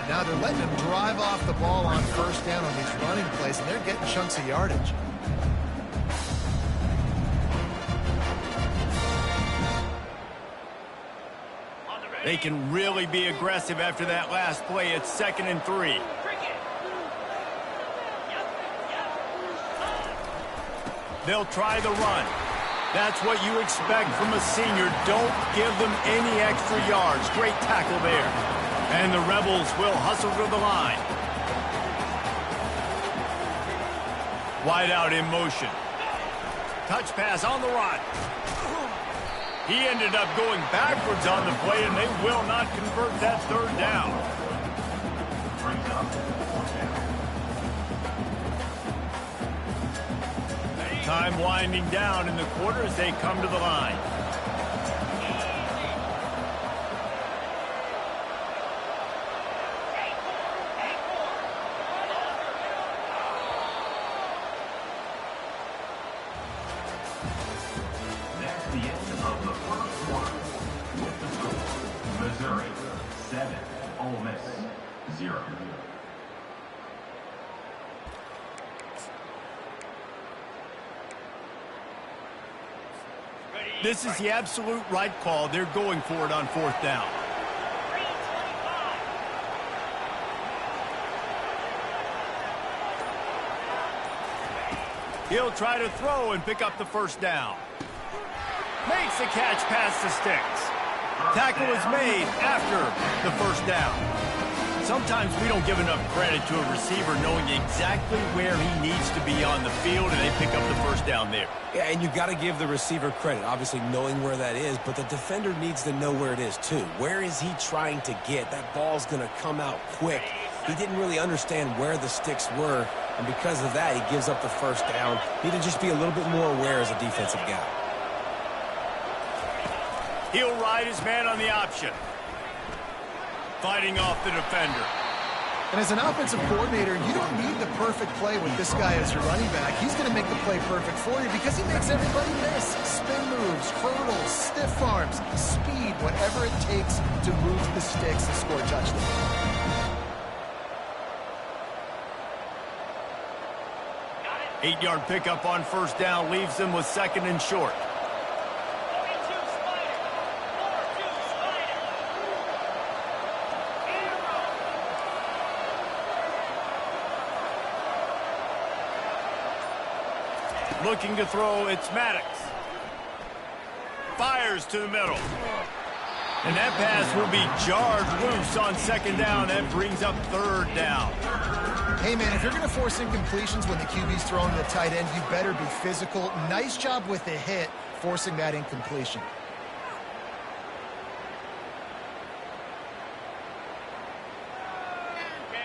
Now they're letting him drive off the ball on first down on these running plays, and they're getting chunks of yardage. They can really be aggressive after that last play. It's 2nd and 3. They'll try the run. That's what you expect from a senior. Don't give them any extra yards. Great tackle there. And the Rebels will hustle to the line. Wide out in motion. Touch pass on the run. He ended up going backwards on the play, and they will not convert that 3rd down. Time winding down in the quarter as they come to the line. This is the absolute right call. They're going for it on 4th down. He'll try to throw and pick up the 1st down. Makes the catch past the sticks. Tackle is made after the 1st down. Sometimes we don't give enough credit to a receiver knowing exactly where he needs to be on the field, and they pick up the 1st down there. Yeah, and you got to give the receiver credit, obviously knowing where that is, but the defender needs to know where it is too. Where is he trying to get? That ball's going to come out quick. He didn't really understand where the sticks were, and because of that, he gives up the 1st down. Need to just be a little bit more aware as a defensive guy. He'll ride his man on the option. Fighting off the defender. And as an offensive coordinator, you don't need the perfect play with this guy as your running back. He's going to make the play perfect for you because he makes everybody miss. Spin moves, hurdles, stiff arms, speed, whatever it takes to move the sticks and score a touchdown. 8-yard pickup on 1st down leaves them with 2nd and short. Looking to throw, it's Maddox. Fires to the middle. And that pass will be jarred loose on 2nd down. That brings up 3rd down. Hey, man, if you're going to force incompletions when the QB's throwing to the tight end, you better be physical. Nice job with the hit, forcing that incompletion.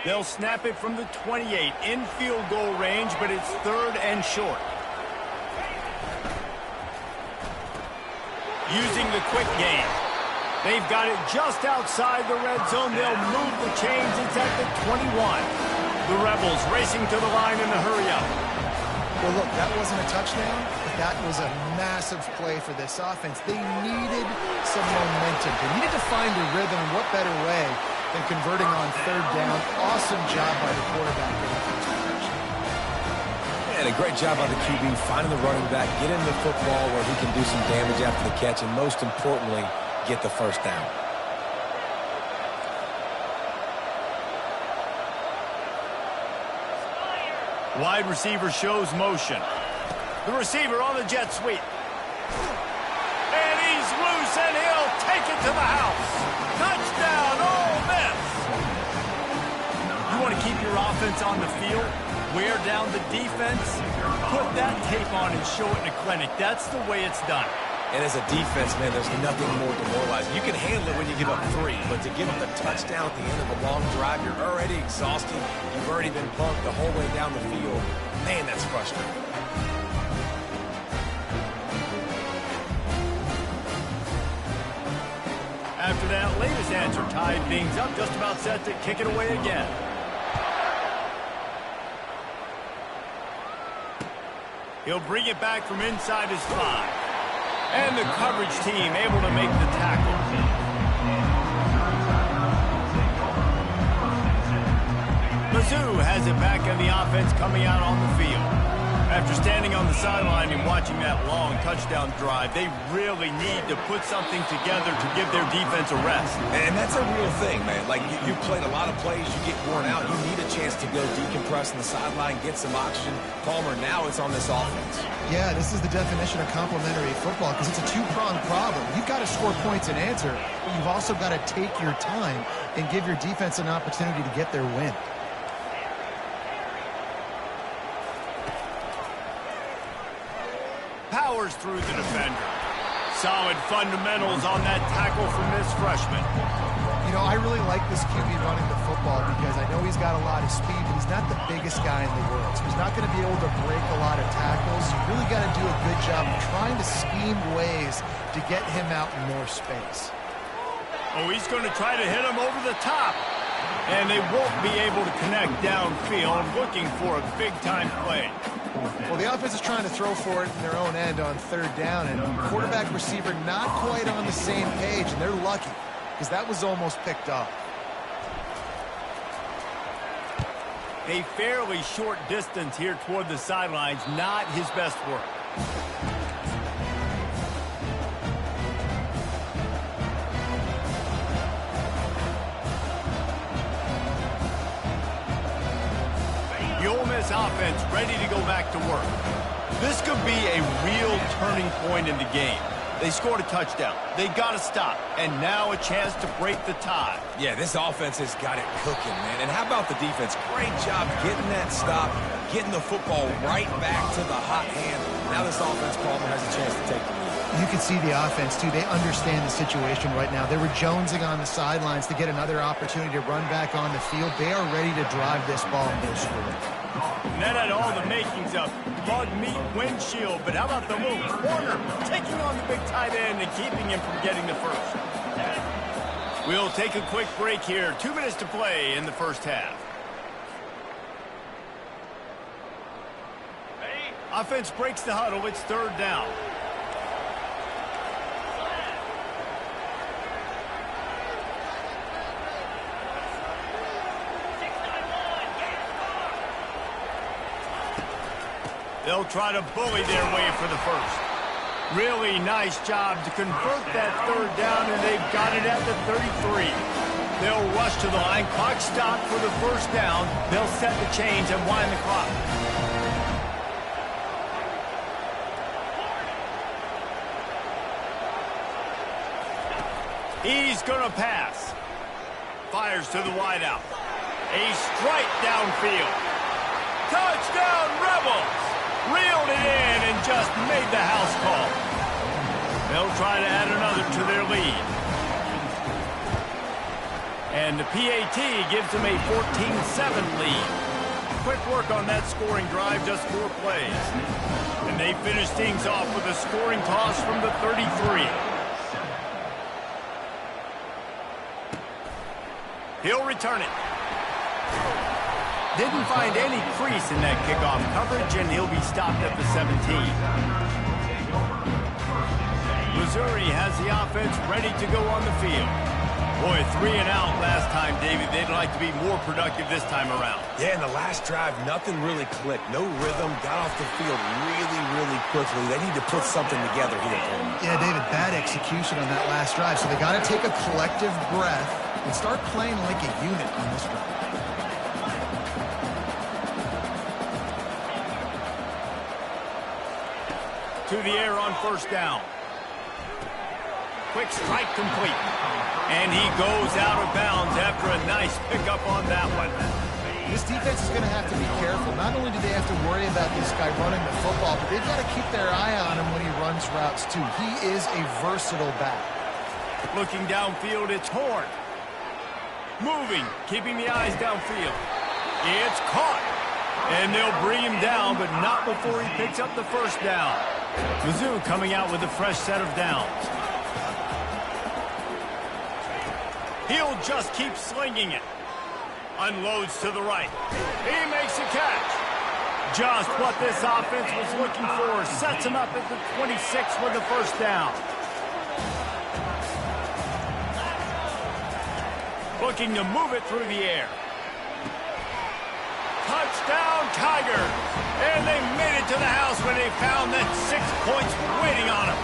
They'll snap it from the 28 in field goal range, but it's 3rd and short. Using the quick game. They've got it just outside the red zone. They'll move the chains. It's at the 21. The Rebels racing to the line in the hurry-up. Well, look, that wasn't a touchdown, but that was a massive play for this offense. They needed some momentum. They needed to find a rhythm, and what better way than converting on 3rd down. Awesome job by the quarterback in the first possession. And a great job by the QB finding the running back, get him the football where he can do some damage after the catch, and most importantly, get the 1st down. Wide receiver shows motion. The receiver on the jet sweep. And he's loose, and he'll take it to the house. Touchdown, Ole Miss. You want to keep your offense on the field? Wear down the defense? Put that tape on and show it in a clinic. That's the way it's done. And as a defense, man, there's nothing more demoralizing. You can handle it when you give up 3, but to give up the touchdown at the end of a long drive, you're already exhausted. You've already been bumped the whole way down the field. Man, that's frustrating. After that latest answer tied things up, just about set to kick it away again. He'll bring it back from inside his 5. And the coverage team able to make the tackle. Mizzou has it back in the offense coming out on the field. After standing on the sideline and watching that long touchdown drive, they really need to put something together to give their defense a rest. And that's a real thing, man. Like, you played a lot of plays, you get worn out, you need a chance to go decompress on the sideline, get some oxygen. Palmer, now it's on this offense. Yeah, this is the definition of complementary football because it's a two-pronged problem. You've got to score points and answer, but you've also got to take your time and give your defense an opportunity to get their win. Powers through the defender. Solid fundamentals on that tackle from this freshman. You know, I really like this QB running the football because I know he's got a lot of speed, but he's not the biggest guy in the world. So he's not going to be able to break a lot of tackles. You really got to do a good job of trying to scheme ways to get him out in more space. Oh, he's going to try to hit him over the top. And they won't be able to connect downfield, looking for a big-time play. Well, the offense is trying to throw for it in their own end on third down, and quarterback receiver not quite on the same page, and they're lucky because that was almost picked up. A fairly short distance here toward the sidelines, not his best work. The Ole Miss offense ready to go back to work. This could be a real turning point in the game. They scored a touchdown. They got to stop. And now a chance to break the tie. Yeah, this offense has got it cooking, man. And how about the defense? Great job getting that stop, getting the football right back to the hot hand. Now this offense, Palmer, has a chance to take the lead. You can see the offense, too. They understand the situation right now. They were jonesing on the sidelines to get another opportunity to run back on the field. They are ready to drive this ball and go score. And that had all the makings of bug meat windshield. But how about the move? Warner taking on the big tight end and keeping him from getting the first. We'll take a quick break here. 2 minutes to play in the first half. Offense breaks the huddle. It's third down. They'll try to bully their way for the first. Really nice job to convert that third down, and they've got it at the 33. They'll rush to the line. Clock stopped for the first down. They'll set the chains and wind the clock. He's going to pass. Fires to the wideout. A strike downfield. Touchdown, Rebels! Reeled it in and just made the house call. They'll try to add another to their lead. And the PAT gives them a 14-7 lead. Quick work on that scoring drive, just 4 plays. And they finish things off with a scoring toss from the 33. He'll return it. Didn't find any crease in that kickoff coverage, and he'll be stopped at the 17. Missouri has the offense ready to go on the field. Boy, 3 and out last time, David. They'd like to be more productive this time around. Yeah, in the last drive, nothing really clicked. No rhythm, got off the field really, really quickly. They need to put something together here, Palmer. Yeah, David, bad execution on that last drive. So they got to take a collective breath and start playing like a unit on this one. To the air on first down. Quick strike complete. And he goes out of bounds after a nice pickup on that one. This defense is going to have to be careful. Not only do they have to worry about this guy running the football, but they've got to keep their eye on him when he runs routes, too. He is a versatile back. Looking downfield, it's Horn. Moving, keeping the eyes downfield. It's caught. And they'll bring him down, but not before he picks up the first down. Mizzou coming out with a fresh set of downs. He'll just keep slinging it. Unloads to the right. He makes a catch. Just what this offense was looking for. Sets him up at the 26 with the first down. Looking to move it through the air. Touchdown, Tigers! And they made it to the house when they found that 6 points waiting on them.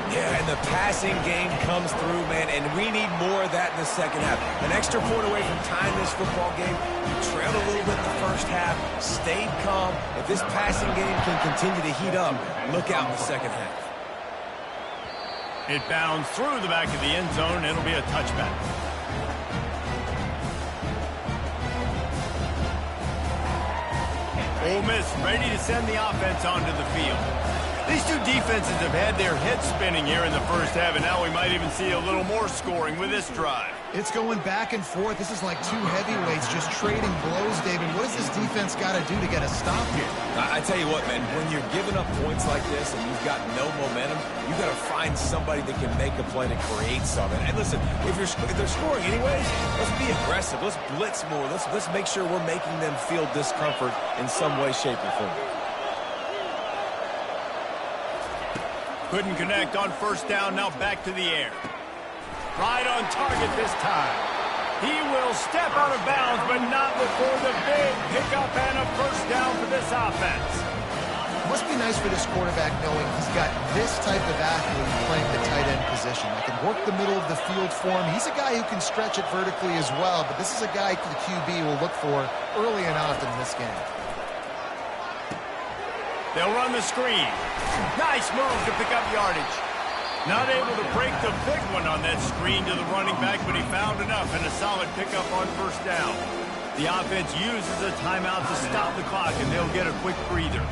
Yeah, and the passing game comes through, man, and we need more of that in the second half. An extra point away from tying this football game. You trailed a little bit in the first half, stayed calm. If this passing game can continue to heat up, look out in the second half. It bounds through the back of the end zone, and it'll be a touchback. Ole Miss ready to send the offense onto the field. These two defenses have had their heads spinning here in the first half, and now we might even see a little more scoring with this drive. It's going back and forth. This is like two heavyweights just trading blows, David. What does this defense got to do to get a stop here? I tell you what, man, when you're giving up points like this and you've got no momentum, you've got to find somebody that can make a play to create something. And listen, if they're scoring anyways, let's be aggressive. Let's blitz more. Let's make sure we're making them feel discomfort in some way, shape, or form. Couldn't connect on first down, now back to the air. Right on target this time. He will step out of bounds, but not before the big pickup and a first down for this offense. Must be nice for this quarterback knowing he's got this type of athlete playing the tight end position. That can work the middle of the field for him. He's a guy who can stretch it vertically as well, but this is a guy the QB will look for early and often in this game. They'll run the screen. Nice move to pick up yardage. Not able to break the big one on that screen to the running back, but he found enough and a solid pickup on first down. The offense uses a timeout to stop the clock, and they'll get a quick breather.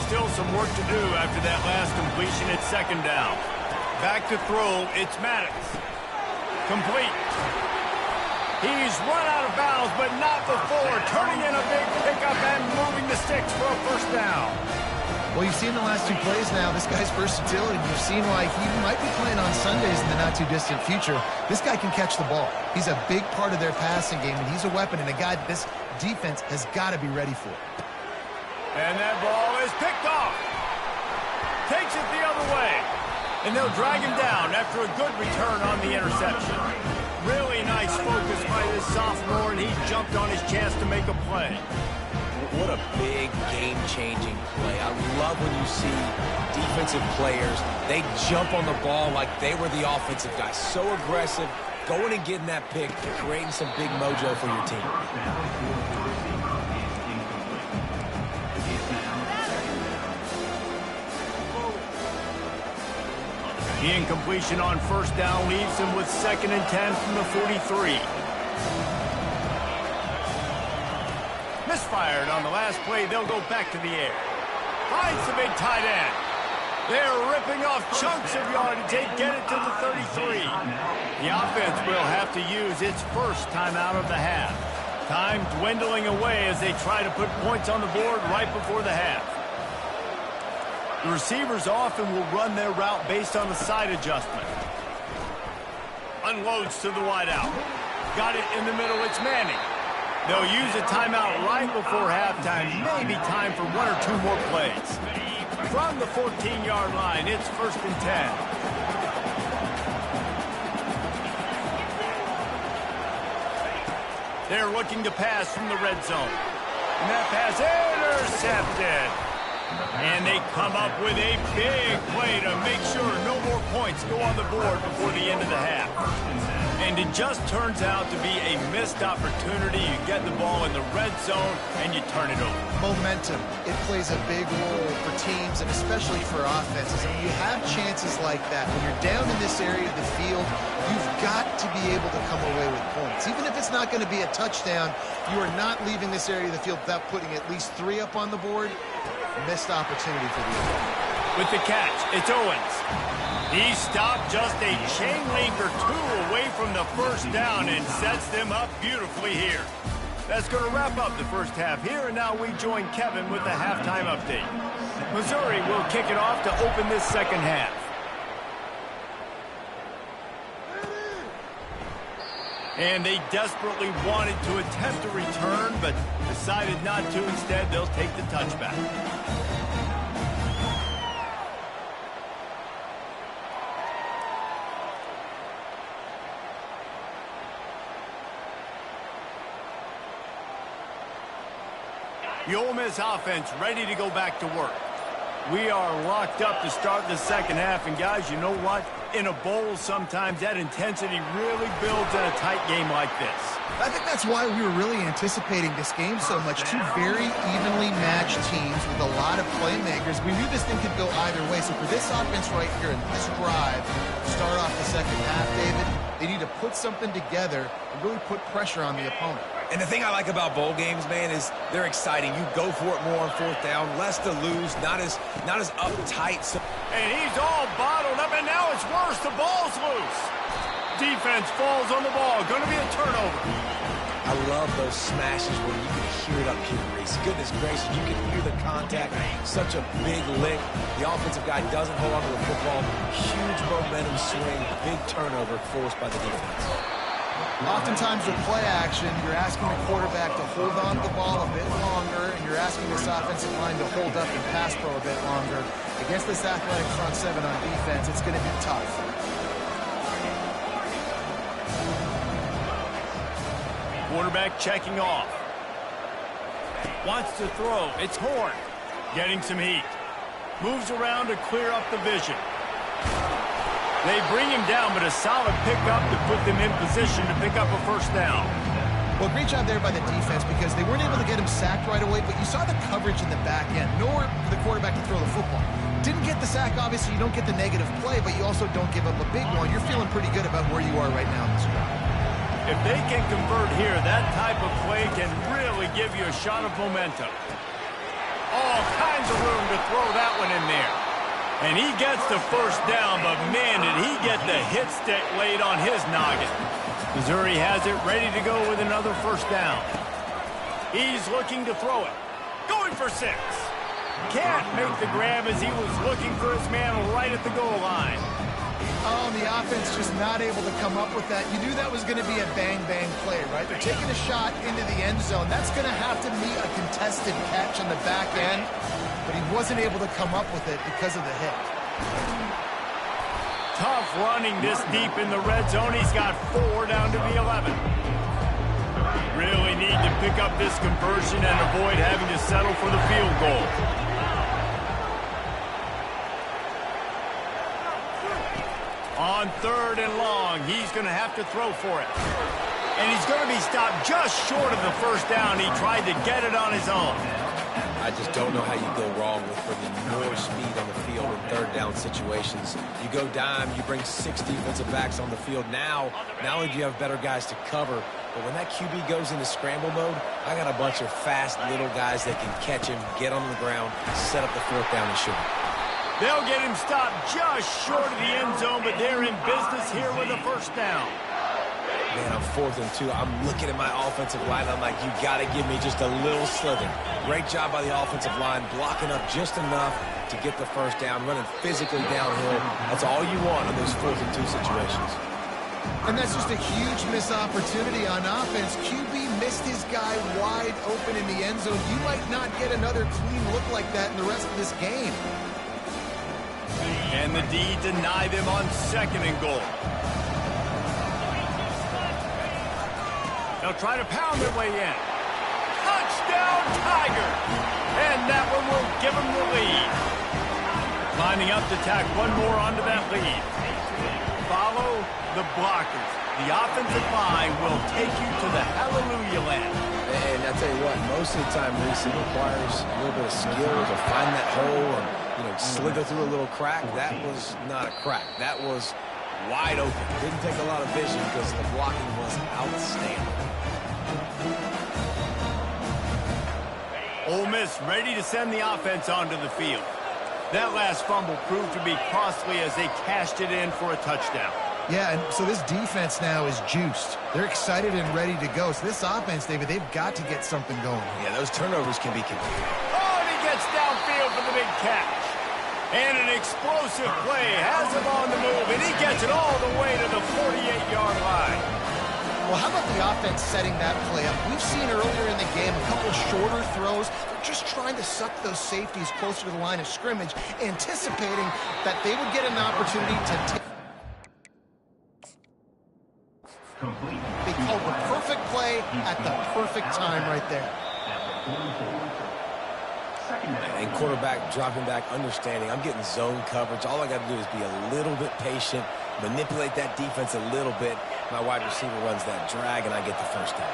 Still some work to do after that last completion at second down. Back to throw, it's Maddox. Complete. He's run out of bounds, but not before turning in a big pickup and moving the sticks for a first down. Well, you've seen the last two plays now. This guy's versatility. You've seen why he might be playing on Sundays in the not-too-distant future. This guy can catch the ball. He's a big part of their passing game, and he's a weapon and a guy that this defense has got to be ready for. And that ball is picked off. Takes it the other way. And they'll drag him down after a good return on the interception. Really nice focus by this sophomore, and he jumped on his chance to make a play. What a big game-changing play. I love when you see defensive players, they jump on the ball like they were the offensive guys. So aggressive, going and getting that pick, creating some big mojo for your team. The incompletion on first down leaves him with 2nd and 10 from the 43. Misfired on the last play. They'll go back to the air. Finds the big tight end. They're ripping off chunks of yardage. They get it to the 33. The offense will have to use its first timeout of the half. Time dwindling away as they try to put points on the board right before the half. The receivers often will run their route based on the side adjustment. Unloads to the wideout. Got it in the middle. It's Manning. They'll use a timeout right before halftime. Maybe time for 1 or 2 more plays. From the 14-yard line, it's 1st and 10. They're looking to pass from the red zone. And that pass intercepted. And they come up with a big play to make sure no more points go on the board before the end of the half. And it just turns out to be a missed opportunity. You get the ball in the red zone, and you turn it over. Momentum. It plays a big role for teams, and especially for offenses. And when you have chances like that, when you're down in this area of the field, you've got to be able to come away with points. Even if it's not going to be a touchdown, you are not leaving this area of the field without putting at least 3 up on the board. Missed opportunity for the other. With the catch, it's Owens. He stopped just a chain link or 2 away from the first down and sets them up beautifully here. That's going to wrap up the first half here, and now we join Kevin with the halftime update. Missouri will kick it off to open this second half. And they desperately wanted to attempt a return, but decided not to. Instead, they'll take the touchback. The Ole Miss offense ready to go back to work. We are locked up to start the second half, and guys, you know what? In a bowl, sometimes that intensity really builds in a tight game like this. I think that's why we were really anticipating this game so much. Two very evenly matched teams with a lot of playmakers. We knew this thing could go either way. So for this offense right here in this drive, start off the second half, David, they need to put something together and really put pressure on the opponent. And the thing I like about bowl games, man, is they're exciting. You go for it more on fourth down, less to lose, not as uptight. And he's all bottled up, and now it's worse. The ball's loose. Defense falls on the ball. Going to be a turnover. I love those smashes where you can hear it up here, Reese. Goodness gracious, you can hear the contact. Such a big lick. The offensive guy doesn't hold on to the football. Huge momentum swing. Big turnover forced by the defense. Oftentimes with play action, you're asking the quarterback to hold on to the ball a bit longer, and you're asking this offensive line to hold up and pass pro a bit longer. Against this athletic front seven on defense, it's going to be tough. Quarterback checking off. Wants to throw. It's Horn. Getting some heat. Moves around to clear up the vision. They bring him down, but a solid pickup to put them in position to pick up a first down. Well, great job there by the defense because they weren't able to get him sacked right away, but you saw the coverage in the back end. Nowhere for the quarterback to throw the football. Didn't get the sack, obviously. You don't get the negative play, but you also don't give up a big one. You're feeling pretty good about where you are right now in this drive. If they can convert here, that type of play can really give you a shot of momentum. All kinds of room to throw that one in there. And he gets the first down, but man, did he get the hit stick laid on his noggin. Missouri has it ready to go with another first down. He's looking to throw it. Going for 6. Can't make the grab as he was looking for his man right at the goal line. Oh, and the offense just not able to come up with that. You knew that was going to be a bang-bang play, right? They're taking a shot into the end zone. That's going to have to meet a contested catch on the back end, but he wasn't able to come up with it because of the hit. Tough running this deep in the red zone. He's got 4 down to the 11. Really need to pick up this conversion and avoid having to settle for the field goal. On 3rd and long, he's going to have to throw for it. And he's going to be stopped just short of the first down. He tried to get it on his own. I just don't know how you go wrong with bringing more speed on the field in 3rd down situations. You go dime, you bring 6 defensive backs on the field. Now, not only do you have better guys to cover, but when that QB goes into scramble mode, I got a bunch of fast little guys that can catch him, get on the ground, set up the 4th down and shoot. They'll get him stopped just short of the end zone, but they're in business here with a first down. Man, I'm 4th and 2. I'm looking at my offensive line. I'm like, you got to give me just a little slither. Great job by the offensive line, blocking up just enough to get the first down, running physically downhill. That's all you want in those 4th and 2 situations. And that's just a huge missed opportunity on offense. QB missed his guy wide open in the end zone. You might not get another clean look like that in the rest of this game. And the D deny them on 2nd and goal. They'll try to pound their way in. Touchdown, Tiger! And that one will give them the lead. Lining up to tack one more onto that lead. Follow the blockers. The offensive line will take you to the hallelujah land. And I tell you what, most of the time, Reese, it requires a little bit of skill to find that hole and, slither through a little crack. That was not a crack. That was wide open. Didn't take a lot of vision because the blocking was outstanding. Ole Miss ready to send the offense onto the field. That last fumble proved to be costly as they cashed it in for a touchdown. Yeah, and so this defense now is juiced. They're excited and ready to go. So this offense, David, they've got to get something going. Yeah, those turnovers can be contained. Oh, and he gets downfield for the big catch. And an explosive play has him on the move, and he gets it all the way to the 48-yard line. Well, how about the offense setting that play up? We've seen earlier in the game a couple of shorter throws. They're just trying to suck those safeties closer to the line of scrimmage, anticipating that they would get an opportunity to take. They called the perfect play at the perfect time right there. And quarterback dropping back, understanding I'm getting zone coverage. All I got to do is be a little bit patient, manipulate that defense a little bit. My wide receiver runs that drag, and I get the first down.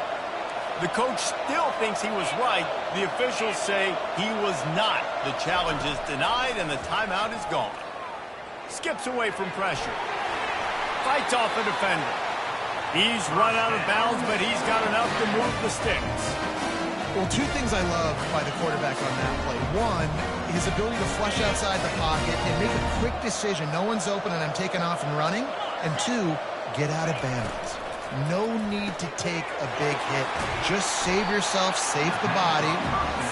The coach still thinks he was right. The officials say he was not. The challenge is denied, and the timeout is gone. Skips away from pressure. Fights off a defender. He's run out of bounds, but he's got enough to move the sticks. Well, two things I love by the quarterback on that play. One, his ability to flush outside the pocket and make a quick decision. No one's open and I'm taking off and running. And two, get out of bounds. No need to take a big hit. Just save yourself, save the body.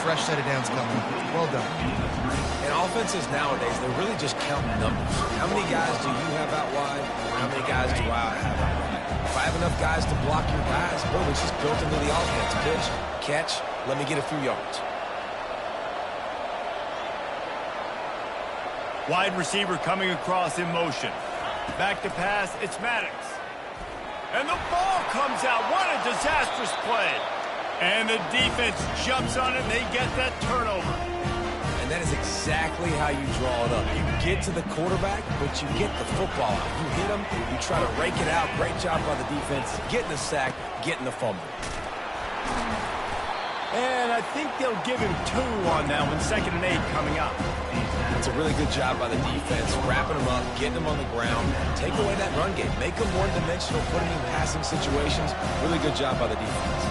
Fresh set of downs coming. Well done. And offenses nowadays, they're really just counting numbers. How many guys do you have out wide? How many guys do I have out wide? If I have enough guys to block your guys, boom, it's just built into the offense. Pitch, catch, let me get a few yards. Wide receiver coming across in motion. Back to pass, it's Maddox. And the ball comes out. What a disastrous play. And the defense jumps on it, and they get that turnover. And that is exactly how you draw it up. You get to the quarterback, but you get the football out. You hit him, you try to rake it out. Great job by the defense, getting the sack, getting the fumble. And I think they'll give him 2 on that one. 2nd and 8 coming up. It's a really good job by the defense, wrapping them up, getting them on the ground. Take away that run game. Make them one-dimensional, put them in passing situations. Really good job by the defense.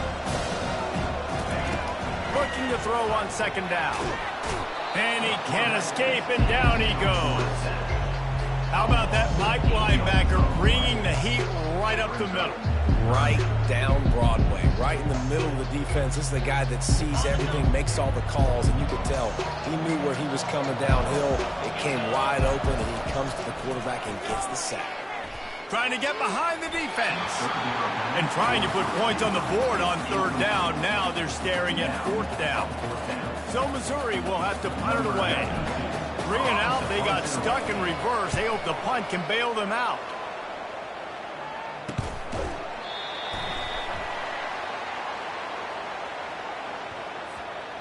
Looking to throw on 2nd down. And he can't escape, and down he goes. How about that Mike linebacker bringing the heat right up the middle? Right down Broadway, right in the middle of the defense. This is the guy that sees everything, makes all the calls, and you could tell he knew where he was coming downhill. It came wide open, and he comes to the quarterback and gets the sack. Trying to get behind the defense. And trying to put points on the board on 3rd down. Now they're staring at 4th down. So Missouri will have to punt it away. 3 and out, they got stuck in reverse. They hope the punt can bail them out.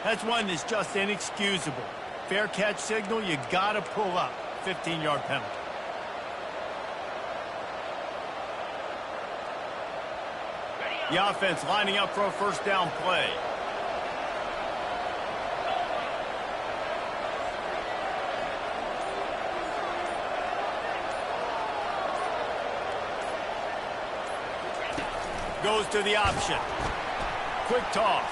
That's one that's just inexcusable. Fair catch signal, you gotta pull up. 15-yard penalty. The offense lining up for a 1st down play. Goes to the option. Quick toss.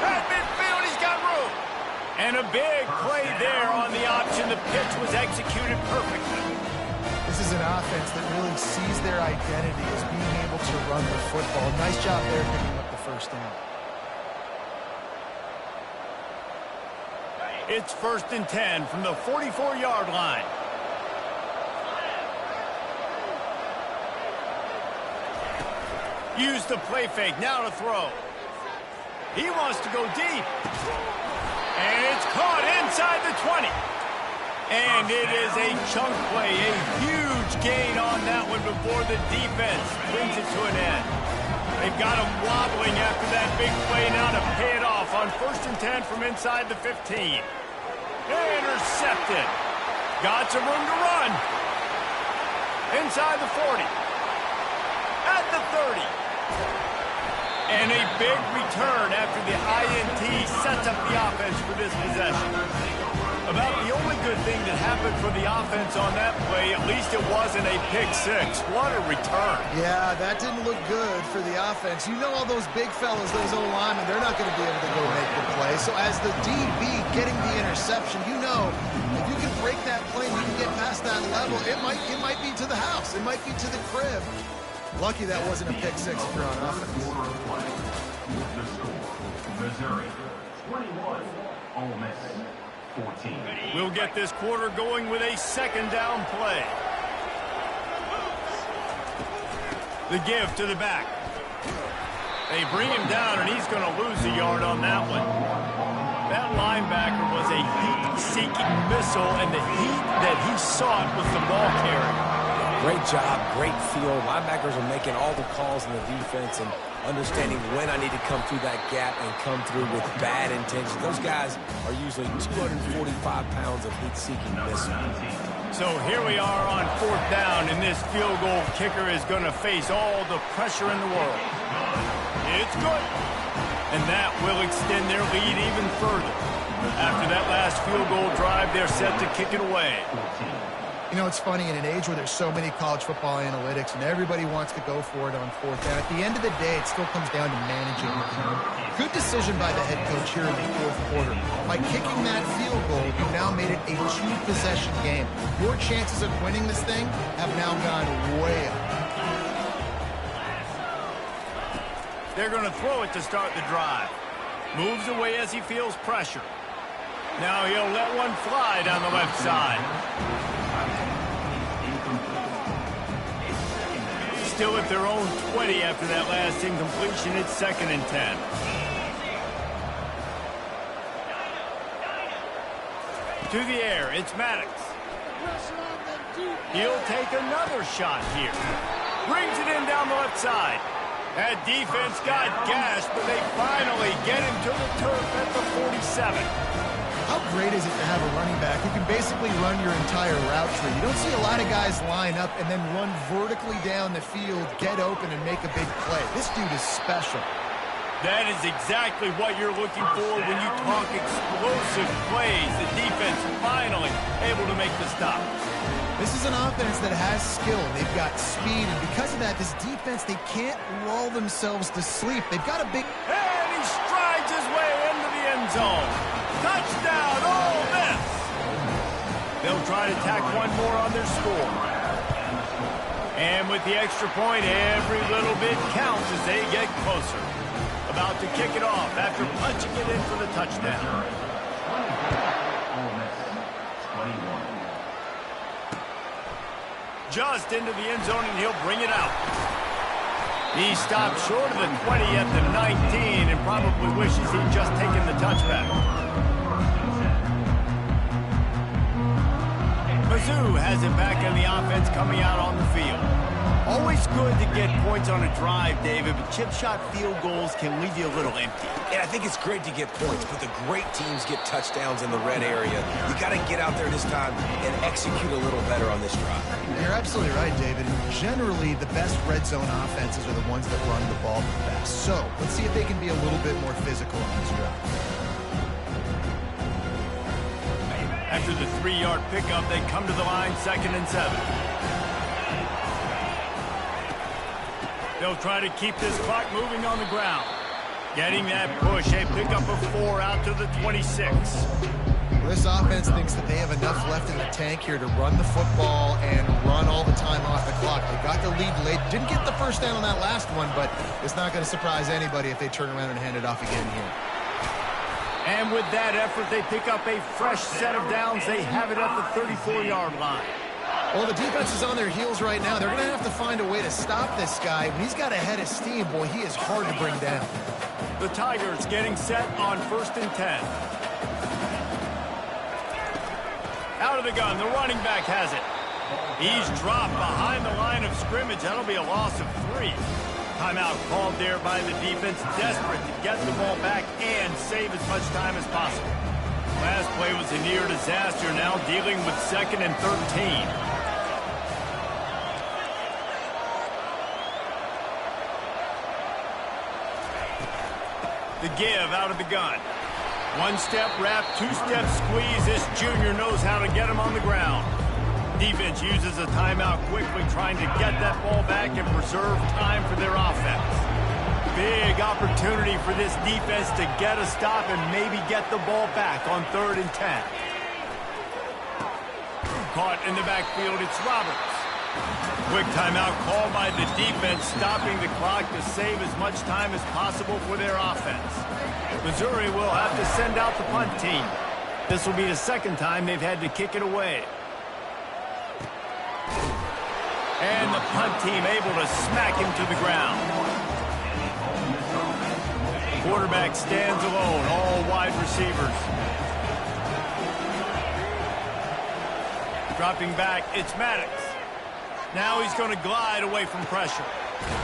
At midfield, he's got room. And a big play there on the option. The pitch was executed perfectly. This is an offense that really sees their identity as being able to run the football. Nice job there picking up the 1st down. It's 1st and 10 from the 44-yard line. Use the play fake, now to throw. He wants to go deep. And it's caught inside the 20. And it is a chunk play, a huge gain on that one before the defense brings it to an end. They've got him wobbling after that big play now to pay it off on 1st and 10 from inside the 15. Intercepted. Got some room to run. Inside the 40. At the 30. And a big return after the INT sets up the offense for this possession. About the only good thing that happened for the offense on that play, at least it wasn't a pick-6. What a return. Yeah, that didn't look good for the offense. You know all those big fellas, those O-linemen, they're not going to be able to go make the play. So as the DB getting the interception, you know, if you can break that play and you can get past that level, it might be to the house. It might be to the crib. Lucky that wasn't a pick-6 if you're on offense. Missouri 21, Ole Miss 14. We'll get this quarter going with a 2nd down play. The give to the back. They bring him down, and he's going to lose a yard on that one. That linebacker was a heat-seeking missile, and the heat that he sought was the ball carrier. Great job, great feel. Linebackers are making all the calls in the defense and understanding when I need to come through that gap and come through with bad intentions. Those guys are usually 245 pounds of heat-seeking missile. So here we are on 4th down, and this field goal kicker is going to face all the pressure in the world. It's good. And that will extend their lead even further. After that last field goal drive, they're set to kick it away. You know, it's funny, in an age where there's so many college football analytics and everybody wants to go for it on 4th down, at the end of the day, it still comes down to managing the game. Good decision by the head coach here in the 4th quarter. By kicking that field goal, you now made it a 2-possession game. Your chances of winning this thing have now gone way up. They're going to throw it to start the drive. Moves away as he feels pressure. Now he'll let one fly down the left side. Still at their own 20 after that last incompletion. It's 2nd and 10. To the air, it's Maddox. He'll take another shot here. Brings it in down the left side. That defense got gashed, but they finally get him to the turf at the 47. How great is it to have a running back who can basically run your entire route tree? You don't see a lot of guys line up and then run vertically down the field, get open, and make a big play. This dude is special. That is exactly what you're looking for when you talk explosive plays. The defense finally able to make the stop. This is an offense that has skill. They've got speed, and because of that, this defense, they can't lull themselves to sleep. They've got a big... And he strides his way into the end zone. Touchdown, Ole Miss! They'll try to tack one more on their score. And with the extra point, every little bit counts as they get closer. About to kick it off after punching it in for the touchdown. Just into the end zone, and he'll bring it out. He stopped short of the 20 at the 19 and probably wishes he'd just taken the touchback. Mizzou has it back in the offense coming out on the field. Always good to get points on a drive, David, but chip shot field goals can leave you a little empty. And I think it's great to get points, but the great teams get touchdowns in the red area. You got to get out there this time and execute a little better on this drive. You're absolutely right, David. Generally, the best red zone offenses are the ones that run the ball the best. So, let's see if they can be a little bit more physical on this drive. After the 3-yard pickup, they come to the line, 2nd and 7. They'll try to keep this clock moving on the ground. Getting that push, a pickup of 4 out to the 26. This offense thinks that they have enough left in the tank here to run the football and run all the time off the clock. They got the lead late. Didn't get the first down on that last one, but it's not going to surprise anybody if they turn around and hand it off again here. And with that effort, they pick up a fresh set of downs. They have it at the 34-yard line. Well, the defense is on their heels right now. They're going to have to find a way to stop this guy. When he's got a head of steam, boy, he is hard to bring down. The Tigers getting set on 1st and 10. Out of the gun, the running back has it. He's dropped behind the line of scrimmage. That'll be a loss of 3. Timeout called there by the defense, desperate to get the ball back and save as much time as possible. Last play was a near disaster, now dealing with 2nd and 13. The give out of the gun. 1-step wrap, 2-step squeeze. This junior knows how to get him on the ground. Defense uses a timeout quickly, trying to get that ball back and preserve time for their offense. Big opportunity for this defense to get a stop and maybe get the ball back on 3rd and 10. Caught in the backfield, it's Roberts. Quick timeout called by the defense, stopping the clock to save as much time as possible for their offense. Missouri will have to send out the punt team. This will be the 2nd time they've had to kick it away. And the punt team able to smack him to the ground. Quarterback stands alone, all wide receivers. Dropping back, it's Maddox. Now he's going to glide away from pressure.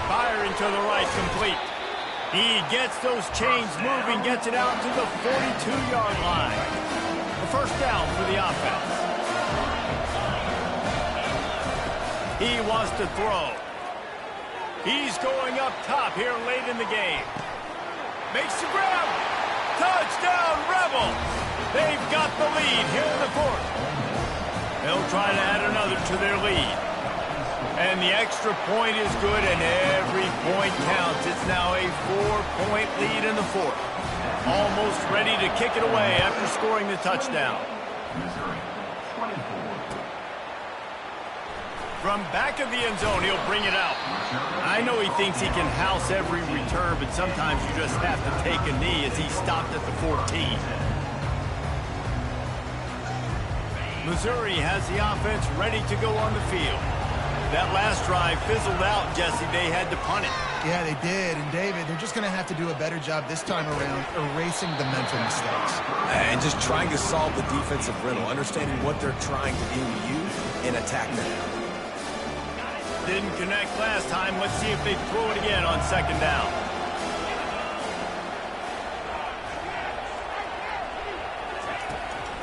Firing to the right, complete. He gets those chains moving, gets it out to the 42-yard line. The first down for the offense. He wants to throw. He's going up top here late in the game. Makes the grab. Touchdown, Rebels. They've got the lead here in the fourth. They'll try to add another to their lead. And the extra point is good, and every point counts. It's now a 4-point lead in the fourth. Almost ready to kick it away after scoring the touchdown. Missouri, 24. From back of the end zone, he'll bring it out. I know he thinks he can house every return, but sometimes you just have to take a knee as he stopped at the 14. Missouri has the offense ready to go on the field. That last drive fizzled out, Jesse. They had to punt it. Yeah, they did. And, David, they're just going to have to do a better job this time around erasing the mental mistakes. And just trying to solve the defensive riddle, understanding what they're trying to do to you and attack that. Didn't connect last time. Let's see if they throw it again on second down.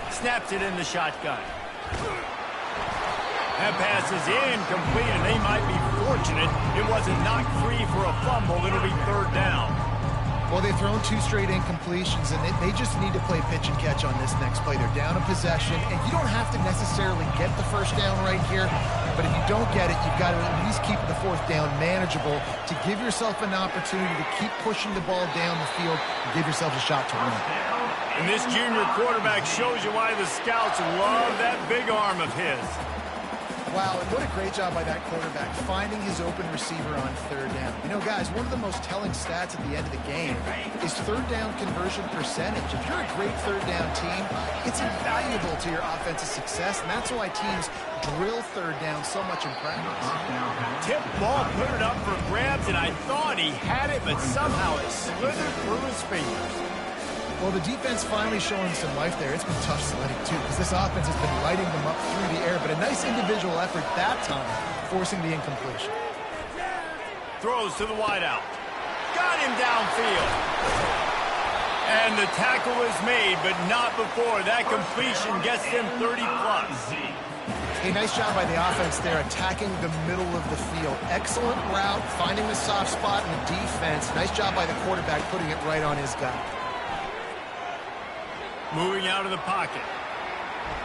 Snaps it in the shotgun. That pass is incomplete, and they might be fortunate it wasn't knocked free for a fumble. It'll be third down. Well, they've thrown 2 straight incompletions, and they just need to play pitch and catch on this next play. They're down a possession, and you don't have to necessarily get the first down right here, but if you don't get it, you've got to at least keep the fourth down manageable to give yourself an opportunity to keep pushing the ball down the field and give yourself a shot to win. And this junior quarterback shows you why the scouts love that big arm of his. Wow, and what a great job by that quarterback, finding his open receiver on third down. You know, guys, one of the most telling stats at the end of the game is third down conversion percentage. If you're a great third down team, it's invaluable to your offensive success, and that's why teams drill third down so much in practice. Tip ball, put it up for grabs, and I thought he had it, but somehow it slithered through his fingers. Well, the defense finally showing some life there. It's been tough sledding, too, because this offense has been lighting them up through the air, but a nice individual effort that time, forcing the incompletion. Throws to the wideout. Got him downfield. And the tackle is made, but not before. That completion gets them 30-plus. A nice job by the offense there, attacking the middle of the field. Excellent route, finding the soft spot in the defense. Nice job by the quarterback, putting it right on his guy. Moving out of the pocket.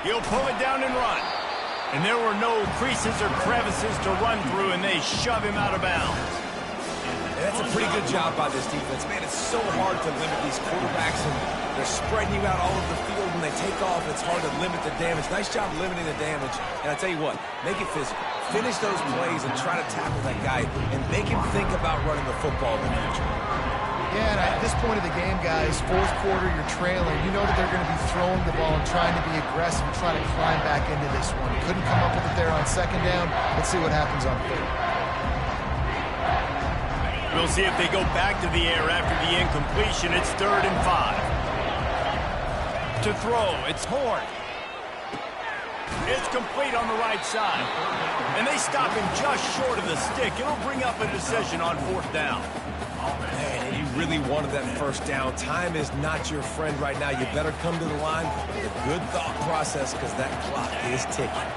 He'll pull it down and run. And there were no creases or crevices to run through, and they shove him out of bounds. And that's a pretty good job by this defense. Man, it's so hard to limit these quarterbacks, and they're spreading you out all over the field. When they take off, it's hard to limit the damage. Nice job limiting the damage. And I tell you what, make it physical. Finish those plays and try to tackle that guy and make him think about running the football in the future. Yeah, and at this point of the game, guys, fourth quarter, you're trailing. You know that they're going to be throwing the ball and trying to be aggressive and trying to climb back into this one. Couldn't come up with it there on second down. Let's see what happens on third. We'll see if they go back to the air after the incompletion. It's 3rd and 5. To throw, it's Horn. It's complete on the right side. And they stop him just short of the stick. It'll bring up a decision on 4th down. Man, you really wanted that first down. Time is not your friend right now. You better come to the line with a good thought process because that clock is ticking.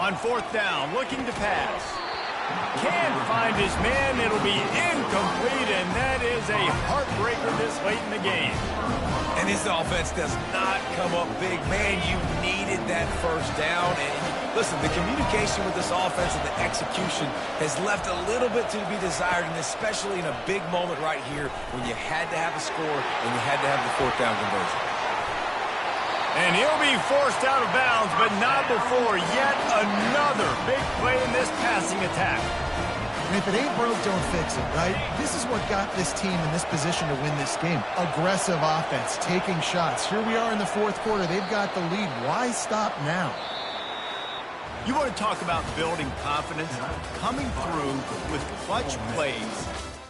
On 4th down, looking to pass. Can't find his man. It'll be incomplete, and that is a heartbreaker this late in the game. And this offense does not come up big. Man, you needed that first down. And listen, the communication with this offense and the execution has left a little bit to be desired, and especially in a big moment right here when you had to have a score and you had to have the 4th down conversion. And he'll be forced out of bounds, but not before yet another big play in this passing attack. And if it ain't broke, don't fix it, right? This is what got this team in this position to win this game. Aggressive offense, taking shots. Here we are in the 4th quarter. They've got the lead. Why stop now? You want to talk about building confidence? Coming through with clutch plays.